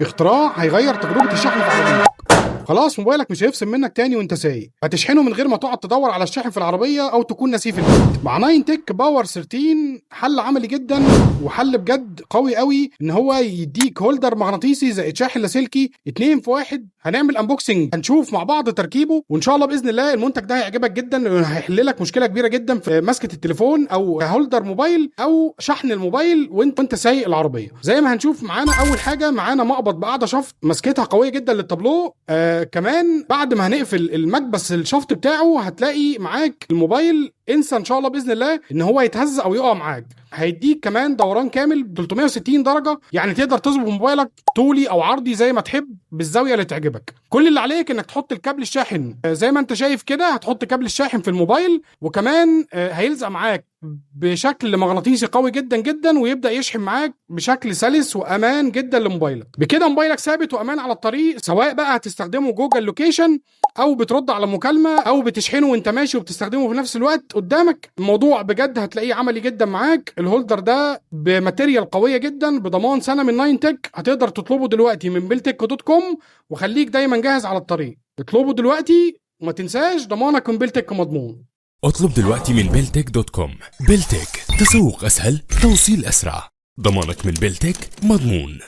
اختراع هيغير تجربة الشحن في عربيتك. خلاص موبايلك مش هيفصل منك تاني وانت سايق، هتشحنه من غير ما تقعد تدور على الشاحن في العربية او تكون ناسيه في البيت. مع 9 تك باور 13 حل عملي جدا وحل بجد قوي قوي، ان هو يديك هولدر مغناطيسي زائد شاحن لاسلكي 2 في 1. هنعمل انبوكسنج، هنشوف مع بعض تركيبه، وان شاء الله باذن الله المنتج ده هيعجبك جدا لانه هيحل لك مشكله كبيره جدا في مسكه التليفون او هولدر موبايل او شحن الموبايل وانت سايق العربيه. زي ما هنشوف معانا، اول حاجه معانا مقبض بقعده شفط مسكتها قويه جدا للتابلو. كمان بعد ما هنقفل المكبس الشفط بتاعه هتلاقي معاك الموبايل انسى ان شاء الله باذن الله ان هو يتهز او يقع معاك. هيديك كمان دوران كامل 360 درجه، يعني تقدر تظبط موبايلك طولي او عرضي زي ما تحب بالزاويه اللي تعجبك. كل اللي عليك انك تحط الكابل الشاحن زي ما انت شايف كده، هتحط كابل الشاحن في الموبايل، وكمان هيلزق معاك بشكل مغناطيسي قوي جدا جدا، ويبدا يشحن معاك بشكل سلس وامان جدا لموبايلك. بكده موبايلك ثابت وامان على الطريق، سواء بقى هتستخدمه جوجل لوكيشن او بترد على مكالمه او بتشحنه وانت ماشي وبتستخدمه في نفس الوقت قدامك. الموضوع بجد هتلاقيه عملي جدا معاك. الهولدر ده بماتيريال قويه جدا بضمان سنه من 9 تك. هتقدر تطلبه دلوقتي من بلتك.com، وخليك دايما جاهز على الطريق. اطلبه دلوقتي وما تنساش ضمانك من بلتك مضمون. اطلب دلوقتي من بلتك.com. بلتك، تسوق اسهل، توصيل اسرع، ضمانك من بلتك مضمون.